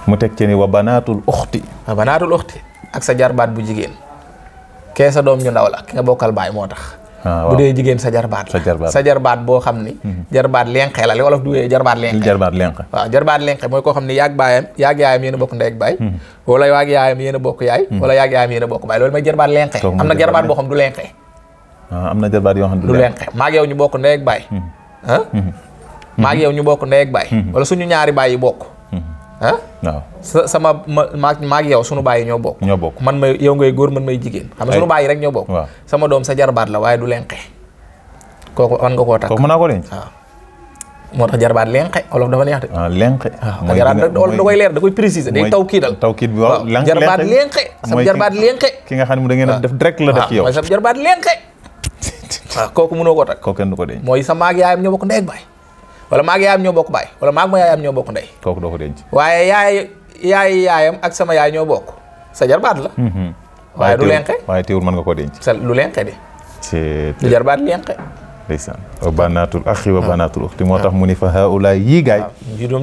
mu teg ci ni wa banaatul uxti. wa banaatul uxti ak sa jarbaat bu jigéen kee sa doom ñu ndaw la ki nga bokkal baay moo tax. bu dee jigéen sa jarbaat la sa jarbaat boo xam ni. jarbaat lenqe la li wolof du wee jarbaat lenqe. waaw jarbaat lenqe mooy koo xam ni yaag yaayam yéen a bokk ndey ak baay. wala yaag yaayam yéen a bokk yaay. wala yaag yaayam yéen a bokk baay loolu mooy jarbaat lenqe. am na jarbaat boo xam du lenqe. am na jarbaat yoo xam du lenqe maag yow ñu bokk ndey ak baay. maag yow ñu bokk ndey ak baay. wala suñu ñaari baay yi bokk. waaw maag yow sunu baay yi ñoo bokk man may yow ngay góor man may jigéen xam nga sunu baay yi rek ñoo bokk. sama doom sa jarbaat la waaye du lenqe kooku man nga koo takk. kooku mën naa ko denc. waaw moo tax jarbaat lenqe olof dafa neex de. lenqe. waaw jarbaat olof da koy leer da koy préciser day tawkiid bi waaw jarbaat lenqe sa jarbaat lenqe ki nga xam ne mu da ngeen a def direct la def ci yow. mooy sa jarbaat lenqe waaw kooku mënoo koo takk. kooku kenn du ko denc. mooy sa maag yaayam ñoo bokk ndey ak baay wala maag yaayam ñoo bokk baay wala maag ma yaayam ñoo bokk ndey. kooku doo ko denc. waaye yaayam ak sama yaay ñoo bokk sa jarbaat la. waaye du lenqe. waaye teewul mën nga koo denc. sa lu lenqe de. du jarbaat lenqe. ndeysaan wa banaatul axi wa banaatul uxti moo tax mu ni fa haula yii gaay.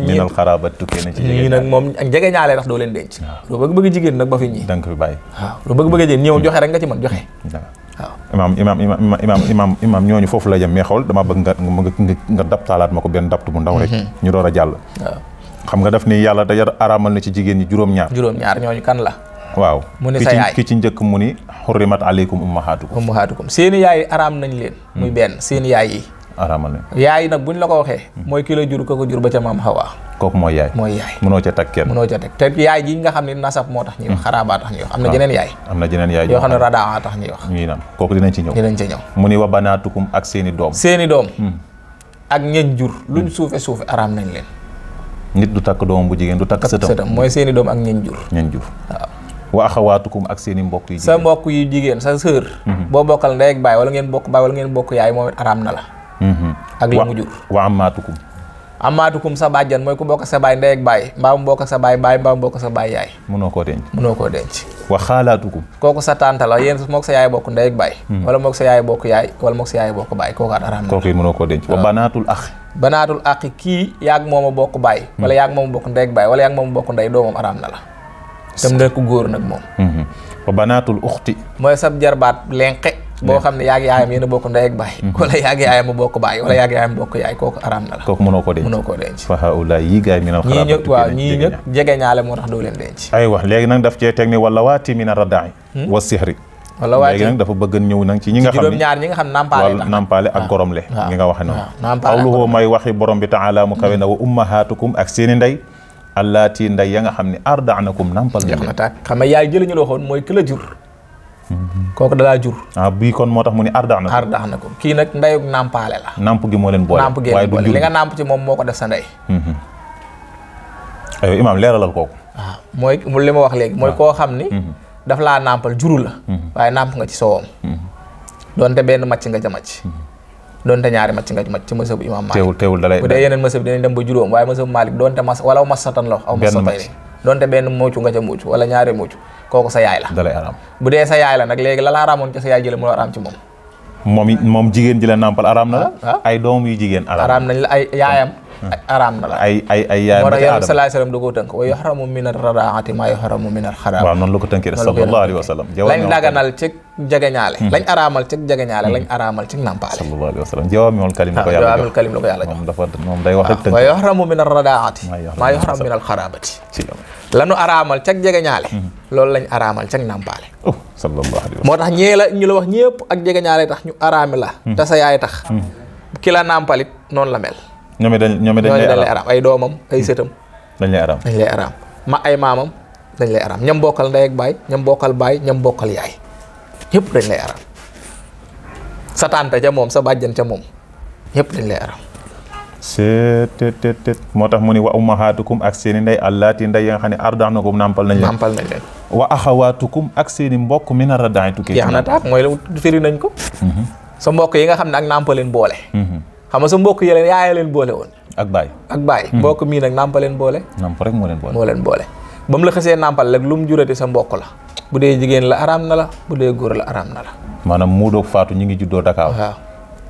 minal xaraabat tukkee na ci ñii nag moom ak jege ñaale tax doo leen denc. lu bëgg jigéen nag ba fi ñii. da nga ko fi bàyyi. waaw lu bëgg jigéen ñëw joxe rek nga ci mën joxe. waaw imaam ñooñu foofu la jëm mais xool dama bëgg nga daptaalaat ma ko benn dapt bu ndaw rek. ñu door a jàll. waaw xam nga daf ni yàlla da araamal na ci jigéen ñi juróom-ñaar ñooñu kan la. waaw mu ni sa yaay ki ci njëkk mu ni xurrimat aleykum ummahatukum seeni yaay araam nañ leen. muy benn seeni yaay yi. araamal nañ yaay nag buñ la ko waxee. mooy ki la jur ko jur ba ca maam Hawa. kooku mooy yaay. mënoo ca teg kenn. mënoo ca teg te yaay ji nga xam ne nasab moo tax ñuy wax xaraabaa tax ñuy wax am na jeneen yaay. yoo xam ne radaa tax ñuy wax. ñuy naan kooku dinañ ci ñëw. mu ni wa banaatukum ak seeni doom. ak ñeñ jur luñ suufe araam nañ leen. nit du takk doomam bu jigéen du takk sëtam mooy seeni doom ak ñeñ jur. waaw wa axawaatukum ak seeni mbokk yi jigéen. sa mbokk yu jigéen sa sœur. boo bokkal ndey ak baay wala ngeen bokk baay wala ngeen bokk yaay moom it araam na la. ak la mu jur. wa amaatukum sa bàjjan mooy ku bokk sa baay ndey ak baay mbaa mu bokk sa baay mbaa mu bokk sa baay yaay. mënoo koo denc. wa xaalaatukum. kooku sa tante la yéen mook sa yaay bokk ndey ak baay. wala mook sa yaay bokk yaay wala mook sa yaay bokk baay kooku at araam na la. kooku it mënoo koo denc. wa banaatul axi kii yaag moom a bokk baay. wala yaag moom a bokk ndey ak baay wala yaag moom a bokk ndey doomam araam na la. tam nekk góor nag moom. wa banaatul uxti. mooy sab jarbaat lenqe. boo xam ne yaag yaayam yéen a bokk ndey ak baay. wala yaag yaayam a bokk baay wala yaag yaayam bokk yaay kooku araam na la. kooku mënoo koo denc. fa haula yii gaay minal xaraabat ñii ñëpp jege ñaale moo tax doo leen denc. aywa léegi nag daf cee teg ni wala waati mina radaai wa sihri. wala waati léegi nag dafa bëgg ñëw nag ci ñi nga xam ne juróom-ñaar ñi nga xam nampaale ak goromle ñi nga waxe noonu. qawluhu may waxi borom bi taala mu kawe na wa ummahatukum ak seeni ndey allaati nday ya nga xam ne ardaanakum nampal na leen. xam nga yaay jël ñu la waxoon mooy ki la jur. kooku dalaa jur. bii kon moo tax mu ni ardaanakum kii nag ndeyug nampaale la. namp gi moo leen boole. waaye du li nga namp ci moom moo ko def sa ndey. aywa imaam leeralal kooku. waaw mooy li ma wax léegi mooy koo xam ni. daf laa nampal juru la. waaye namp nga ci soowam. doonte benn macc nga ca macc. doonte ñaari macc nga ci macc ci mësëbu imaam Maalik. teewul dalay bu dee yeneen mësëb dinañ dem ba juróom waaye mësëbu Maalik doonte wala masatan la aw masatay doonte benn muucu nga ca muucu wala ñaari muucu kooku sa yaay la. dalay araam bu dee sa yaay la nag léegi la araamoon ca sa yaay jële mu la araam ci moom. moom jigéen ji la nampal araam na la. ay doom yu jigéen araam nañ la ay yaayam. araam na la ay yaayam. moo tax Yonent bi sallallahu alayhi wasallam da koo tënk wa yuhramu min ar-radaa'ati maa yuhramu min al-xaraam. waaw noonu la ko tënkee sallallahu alayhi wa sallam. lañ daganal ci jegeñaale. lañ araamal ci jegeñaale lañ araamal ci nampaale. sallallahu alayhi wa sallam jawaami'ul kalim la ko yàlla jox. jawaami'ul kalim la ko yàlla jox. moom day wax rek tënk. wa yuhramu min ar-radaa'ati maa yuhramu min al-xaraabati. lanu araamal ca jegeñaale. loolu lañ araamal ca nampaale. sallallahu alayhi wa sallam. moo tax ñu la wax ñëpp ak jegeñaale tax ñu araami la. te sa yaay tax. ki la nampalit noonu la mel. ñoom dañ lay araam ay doomam ay sëtam. dañ lay araam ay maamam dañ lay araam ñam bokkal ndey ak baay ñam bokkal baay ñam bokkal yaay ñëpp dañ lay araam. sa tante ca moom sa bàjjan ca moom ñëpp dañ lay araam. moo tax mu ni wa ummahatukum ak seeni ndey allaati ndey ya nga xam ne ardaanakum nampal nañ leen. wa axawaatukum ak seeni mbokk min ar-radaa'i tukkee. jeex na taat mooy firi nañ ko. sa mbokk yi nga xam ne ak nampaleen boole. xam nga sa mbokk yi yaaya leen boole woon. ak baay. mbokk mii nag nampaleen boole. namp rek moo leen boole. ba mu la xasee nampal rek lu mu jurati sa mbokk la. bu dee jigéen la araam na la bu dee góor la araam na la. maanaam muudoog faatu ñu ngi juddoo Dakar. waaw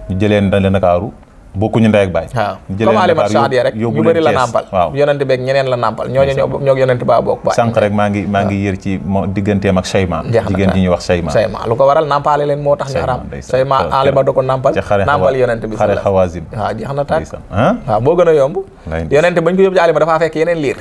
ñu jëlee Ndakaaru bokkuñu ndey ak baay. waaw comme Alimat Saadiya rek ñu bëri la nàmpal. waaw yonent beeg ñeneen la nàmpal ñooñu ñoo yonent baa bokk baay. sànq rek maa ngi yër ci digganteem ak Sayma. jigéen ji ñuy wax Sayma. lu ko waral nàmpaale leen moo tax ñu araam. Sayma Alimat da ko nàmpal nàmpal yonent bi. xare Xawaasim. waaw jeex na tàkk. waaw moo gën a yomb. yonent bañ ko yóbbu ci Alima dafaa fekk yeneen liir.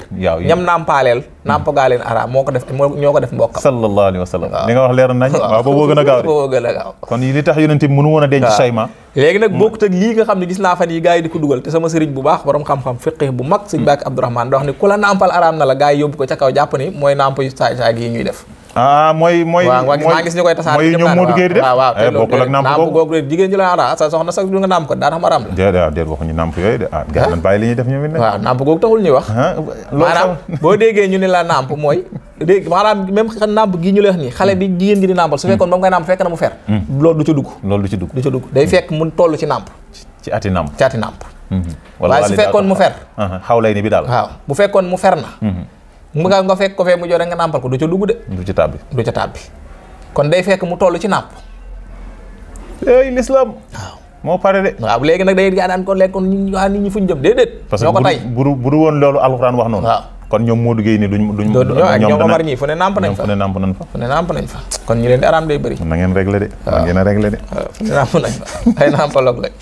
ñam nàmpaaleel nàmp gaa leen araam ñoo ko def mbokkam. sallallahu alayhi wa sallam li nga wax leer nañ. waaw boobu gën a gaaw kon li tax yonent bi mënu woon a denc Sayma. léegi nag bokkut ak lii nga xam ne gis naa fan yi gars yi di ko dugal te sama sëriñ bu baax borom xam-xam fiqh bu mag sëñ Bakki Abdourahmane da wax ni ku la nàmpal araam na la gars yi yóbbu ko ca kaw jàpp ni mooy nàmp yu saay gi ñuy def. mooy maa gis ñu koy tasaare mooy ñoom Modou Gueye di def. waaw te bokkul ak nàmp googu jigéen ji la araam sa soxna sax du nga nàmp ko daa tax mu araam la. déet waxuñu nàmp yooyu de gars yi bàyyi li ñuy def ñoom it. waaw nàmp googu taxul ñuy wax. maanaam boo déggee ñu ne la nàmp mooy dégg maanaam même nàmp gi ñu lay wax nii xale bi jigéen gi di nàmpal su fekkoon ba mu koy nàmp fekk na mu fer loolu du ca dugg day fekk mu toll ci nàmp ci ati nàmp waaye su fekkoon mu fer xaw lay ni bi daal waaw bu fekkoon mu fer na nga fekk ko fee mu joxe nga nàmpal ko du ca dugg de du ca tàbbi kon day fekk mu toll ci nàmp l'islam waaw moo pare de waaw léegi nag day gaa daan kon léegi kon nit ñi fuñ jëm déedéet ñoo ko tey bu du woon loolu alxuraan wax noonu waaw kon ñoom Modou Gueye ni ñoom Omar ñii fu ne nàmp nañ fa kon ñi leen di araam day bëri na ngeen réglé de waaw ngeen a réglé de fu ne nàmp nañ fa ay nàmpaloog lañ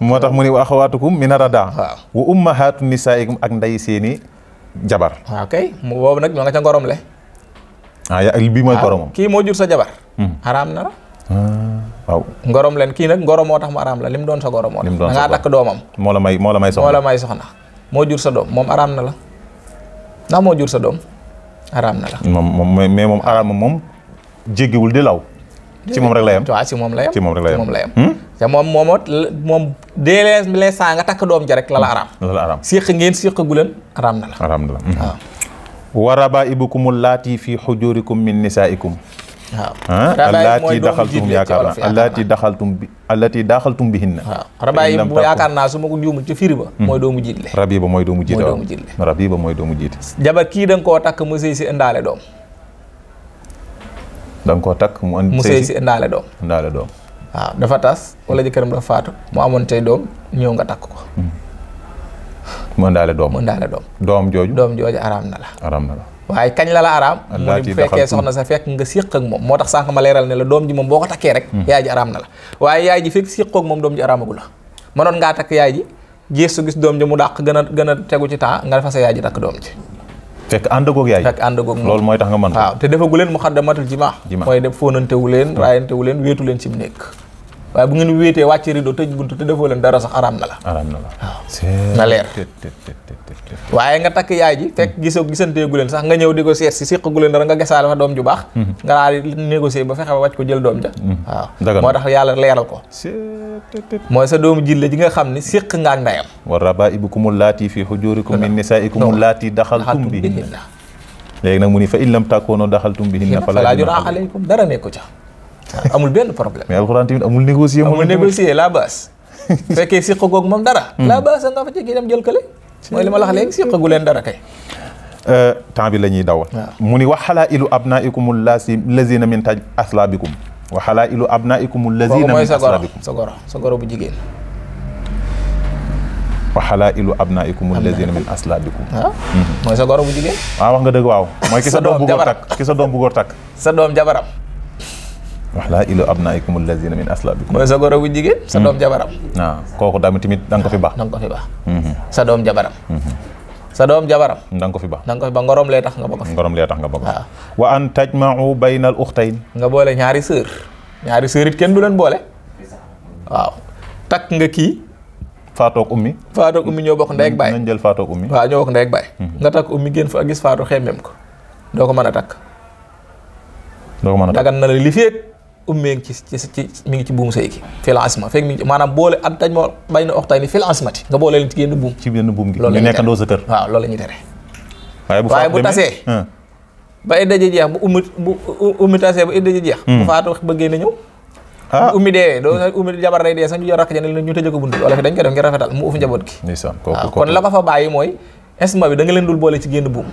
moo tax mu ni wa axawaatukum mina radaa wa ummahaatu nisaa'ikum ak nday seeni jabar waaw kay mu boobu nag ñoo nga ca ngorom le bii mooy goromam kii moo jur sa jabar araam na la waaw ngorom leen kii nag ngorom moo tax mu araam la lim doon sa gorom moo tax da ngaa takk doomam moo la may soxna moo jur sa doom moom araam na la ndax moo jur sa doom araam na la moom araam moom jéggiwul di law ci moom rek la yem waaw ci moom la yem ci moom rek la yem te moom dee les saa nga takk doom ja rek la araam séq ngeen séq gu leen araam na la waaw wa rabaa'ibukum allaati fi hujurikum min nisaa'ikum allaati daxaltum yaakaar naa allaati daxaltum bihinna waaw rabaay bu yaakaar naa su ma ko juumul ci firi ba mooy doomu jiitle rabiba mooy doomu jiite jabar kii da nga koo takk mu sëy si indaale doom da nga koo takk mu sëy si indaale doom waaw dafa tas wala jëkkëram dafa faatu mu amoon tey doom ñëw nga takk ko mu indaale doom doom jooju araam na la waaye kañ la araam mu ne bu fekkee soxna sa fekk nga séq ak moom moo tax sànq ma leeral ne la doom ji moom boo ko takkee rek yaay ji araam na la waaye yaay ji fekk séq ak moom doom ji araamagu la mënoon ngaa takk yaay ji gis doom ji mu dàq gën a tegu ci temps nga fase yaay ji takk doom ji fekk àndagoog yaay moom loolu mooy tax nga mën waaw te defagu leen mu xaddamatul jimaa mooy def fóonantewu leen raayantewu leen wéetu leen ci mu nekk waaye bu ngeen wéetee wàcc rido tëj buntu te defoo leen dara sax araam na la waaw na leer waaye nga takk yaay ji fekk gisanteegu leen sax nga ñëw di ko seet si séqagu leen dara nga gesaale fa doom ju baax nga daal di négocier ba fexe ba wàcc ko jël doom ja waaw moo tax yàlla leeral ko mooy sa doomu jille ji nga xam ni séq nga ak ndeyam wa rabaa'ibukum allaati fi hujurikum min nisaa'ikum allaati daxaltum bihinna léegi nag mu ni fa in lam takuunu daxaltum bihinna falaa junaaha alaykum dara nekku ca amul benn problème mais alxuraan tamit amul négocier la base fekkee séqagoog moom dara la base nga fa ci dem jël kële mooy li ma la wax léegi séqagu leen dara kay temps bi la ñuy dawal mu ni wa halaa'ilu abnaa'ikum allazina min aslaabikum wa halaa'ilu abnaa'ikum allazina min aslaabikum sa goro bu jigéen wa halaa'ilu abnaa'ikum allazina min aslaabikum mooy sa goro bu jigéen wax nga dëgg waaw mooy ki sa doom bu góor takk sa doom jabaram wa halaa'ilu abnaa'ikum allazina min aslaabikum mooy sa goro bu jigéen sa doom jabaram waaw kooku tamit da nga ko fi baax sa doom jabaram da nga ko fi baax ngorom lee tax nga bokk waaw wa an tajma'u bayna al ukhtayn nga boole ñaari sœur it kenn du leen boole waaw takk nga kii faatoog ummi ñoo bokk ndey ak baay nañ jël faatoog ummi waaw ñoo bokk ndey ak baay nga takk ummi génn fa gis faatu xemmem ko doo ko mën a takk dagan na la li feek ummee ci mi ngi ci buum sëy gi fil asma fekk mi ngi maanaam boole at taj moo bay na oxtay ni fil asmati nga boole leen ci génn buum gi ñu nekkandoo sa kër waaw loolu la ñuy tere waaye bu tasee ba idda ji jeex bu ummi tasee ba idda ji jeex bu faatu bëggee na ñëw bu ummi deewee doo ummi jabar day dee sax ñu jël rakk ja ne ñu tëjee ko buntu wala fi dañ ko def ngir rafetal mu uuf njaboot gi waaw kon la ko fa bàyyi mooy esma bi da nga leen dul boole ci génn buum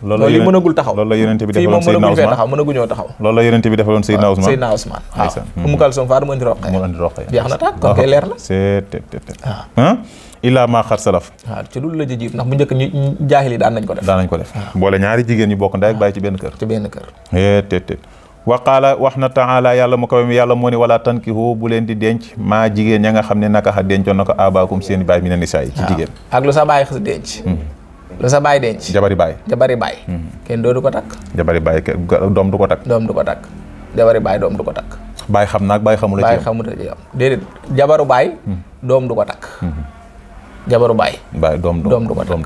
loolu li mënagul taxaw loolu la yonent bi defaloon Seydina Ousmane taxaw mënaguñoo taxaw loolu la yonent bi defaloon Seydina Ousmane Seydina Ousmane waaw Umu Kalsum Faatu mu indi Roqaya jeex na tàkk kon kay leer na waaw illaa maa xar salaf waaw ci dul la jiit ndax bu njëkk ñu jaahil yi daan nañ ko def boole ñaari jigéen ñu bokk ndey ak bàyyi ci benn kër wa qaala wax na taala yàlla mu kawe mi yàlla moo ne wala tankihu bu leen di denc maa jigéen ña nga xam ne naka xa dencoon na ko abaakum seen baay mi ne nisaa yi ci jigéen ak lu sa baay xas denc lu sa baay denc jabari baay kenn doo du ko takk jabari baay doom du ko takk jabari baay doom du ko takk baay xam naag baay xamula ci am déedéet jabaru baay doom du ko takk jabaru baay doom du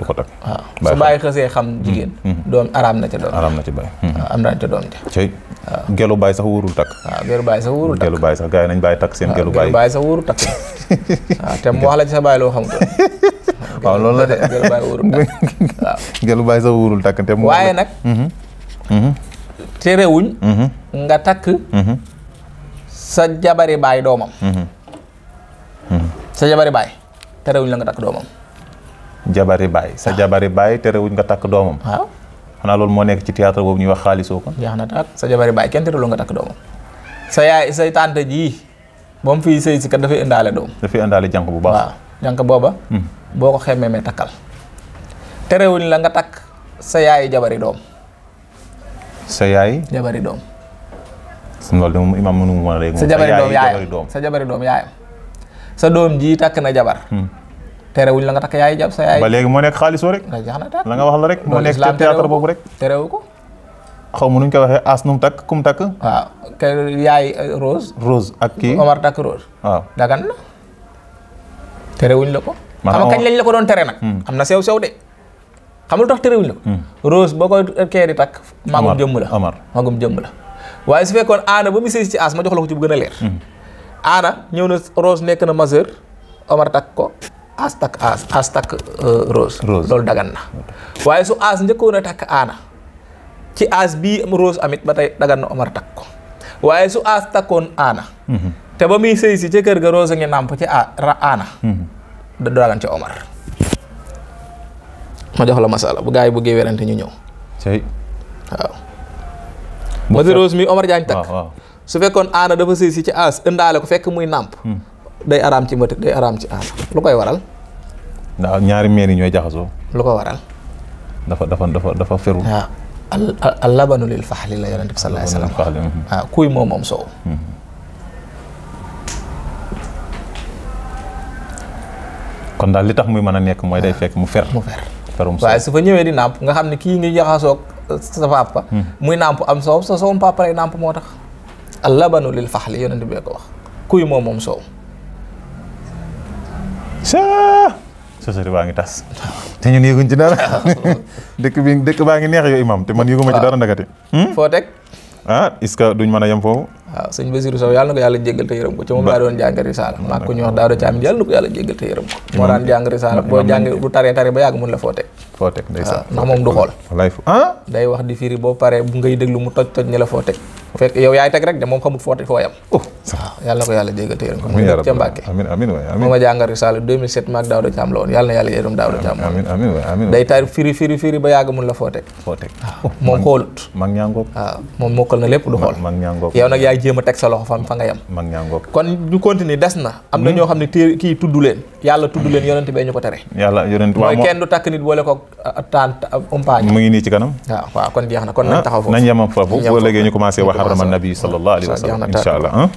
ko takk waaw su baay xësee xam jigéen doom araam na ca doom araam na ci baay am na ca doom ja gelu baay sax wóorul takk gelu baay sax wóorul takk gelu baay sax gars yi nañ bàyyi takk seen gelu baay sax wóorul takk waaw te mu wax la ci sa baay loo xamul waaw loolu la de gelu baay wóorul takk waaw gelu baay sax wóorul takk te mu waaye nag terewuñ nga takk sa jabari baay doomam sa jabari baay terewuñ la nga takk doomam jabari baay sa jabari baay terewuñ nga takk doomam waaw xanaa loolu moo nekk ci théâtre boobu ñuy wax xaalisoo kon jeex na tàkk sa jabari baay kenn terewul nga takk doomam sa yaay say tante ji moom fii sëy si kat dafay indaale doom dafay indaale jànq bu baax waaw jànq booba boo ko xemmee mee takkal terewuñ la nga takk sa yaay jabari doom sa yaay jabari doom loolu de moom imaam mënu mu mën a léegi sa jabari doom yaayam sa doom ji takk na jabar terewuñ la nga takk yaay jab sa yaay ba léegi moo nekk xaalisoo rek nga jeex na tàkk la nga wax la rek moo nekk ci théâtre boobu rek terewu ko xaw ma nuñ ko waxee as num takk kum takk waaw ke yaay Rose ak kii Omar takk Rose waaw dagan na terewuñ la ko xam kañ lañ la ko doon tere nag am na sew de xam lu tax terewuñ la ko Rose boo ko kee di takk magum jëmm la waaye su fekkoon aana ba mu sëy ci as ma jox la ko ci bu gën a leer aana ñëw na Rose nekk na majeur Omar takk ko as takk Rose loolu dagan na waaye su as njëkkoon a takk aana ci as bii Rose amit ba tey dagan na Omar takk ko waaye su as takkoon aana te ba muy sëy si ca kër ga Rose a ngi nàmp ci aana da dagan ci Omar ma jox la masala bu gaa yi buggee werante ñu ñëw waaw masi Rose mi Omar Jaañ takk su fekkoon aana dafa sëy si ci as ëndaale ko fekk muy nàmp day araam ci mati day araam ci aana lu koy waral ndax ñaari meen yi ñooy jaxasoo lu ko waral dafa feru waaw al labanu lil faxli la yonent bi sallallahu alayhi wa sallam waaw kuy moom soow kon daal li tax muy mën a nekk mooy day fekk mu ferum waaye su fa ñëwee di nàmp nga xam ne kii ngi jaxasoog sa papa muy nàmp am soow sa soowum papa lay nàmp moo tax al labanu lil faxli yonent bi ko wax kuy moom soow société baa ngi tas te ñun yëguñ ci dara dëkk baa ngi neex yow imam te man yëguma ci dara ndagate foo teg est-ce que duñ mën a yem foofu waaw sëñ Basiru Sow yàlla na ko yàlla jéggal te yërëm ko ci moom laa doon jàng risaala maa ko ñu wax Daawda Caam yàlla na ko yàlla jéggal te yërëm ko moo daan jàng risaala boo jàng bu taree ba yàgg mun la foo teg ndeysaan ndax moom du xool wallaay day wax di firi boo paree bu ngay déglu mu toj ñi la foo teg fekk yow yaay teg rek de moom xamut foo yam waaw yàlla na ko yàlla jéggal te yërëm ko mu dëkk ca Mbàkke amiin moo ma jàngal risaala 2007 maag Daawda Caam la woon yàlla na yàlla yërëm Daawda Caam amiin day tar firi ba yàgg mun la foo teg moom xoolut mag ñaangoog waaw moom mokkal na lépp du xool yow nag yaay jéem a teg sa loxo fa nga yam kon ñu continue des na am na ñoo xam ne kii tudd leen yàlla tudd leen yonent bee ñu ko tere mooy kenn du takk nit boole ko tant umpaañ mu ngi nii ci kanam waaw kon jeex na kon nañ taxaw foofu nañ yem foofu boo léegi ñu commencé wax harrama nabi sallallahu alayhi wa sallam insha allah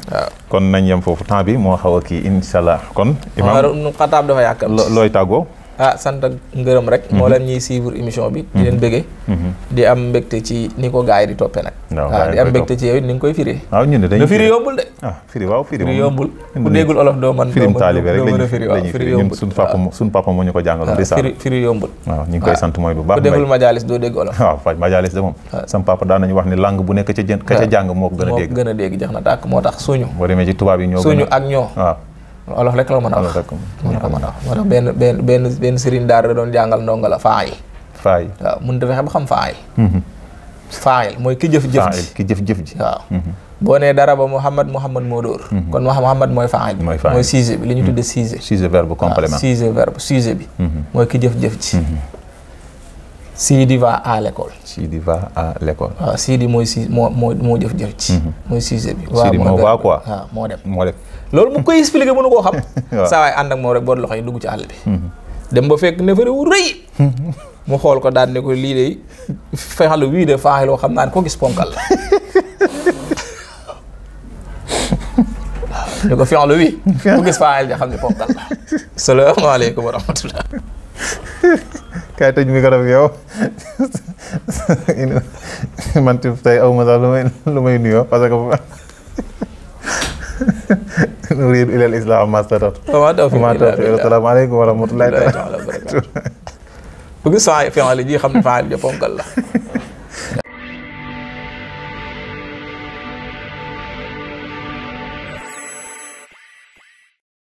kon nañ yem foofu temps bi moo xaw a kii insha allah kon imam Xataab dafa yàkkal looy tàggoo sant ak ngërëm rek moo leen ñuy suivre émission bi di leen bëggee di am mbégte ci ni ko gars yi di toppee nag waaw di am mbégte ci yow it ni nga koy firee waaw ñun de dañuy firi yombul de firi yombul ku déggul olof doo mën firim taalibe rek lañu firi waaw firi yombul suñ papa moo ñu ko jàngaloon di saal firi yombul waaw ñu ngi koy sant mooy bu baax ku déggul majalis doo dégg olof waaw faj majalis de moom sam papa daan nañu wax ne langue bu nekk ka ca jàng moo ko gën a dégg jax na tàkk moo tax suñu boo demee ci tubaab yi ñoo suñu ak ñoo waaw olof rek la mën a wax moo tax benn sëriñ daara da doon jàngal ndongo la faayil waaw mun da fexe ba xam faayil mooy ki jëf ji waaw boo nee dara ba Muhammad moo dóor kon Muhammad mooy faayil bi mooy sujet bi li ñu tudde sujet verbe complément sujet bi mooy ki jëf ji Sidi va à l'école. Sidi va à l'école. waaw Sidi mooy moo jëf-jëf ci. mooy sujet bi. Sidi moo va quoi. waaw moo dem. loolu mu koy expliquer mënu koo xam. saa waay ànd ak moom rek boot loxo yi dugg ci àll bi. dem ba fekk ne fa wu rëy. mu xool ko daan ne ko lii de fexalu wii de faaxiloo xam naa ne ko gis ponkal la. waaw ne ko fexalu wii. ku gis faaxil ja xam ne ponkal la. salaamaaleykum wa rahmatullah. kaay tëj micro bi yow man tey aw ma sax lu may nuyoo parce que nuriidu ilal islaaha maa stata'tu wa maa tawfiiqii illaa assalaamu aleykum wa rahmatullaahi taala bu gis faa'il ji xam ne faa'il ja ponkal la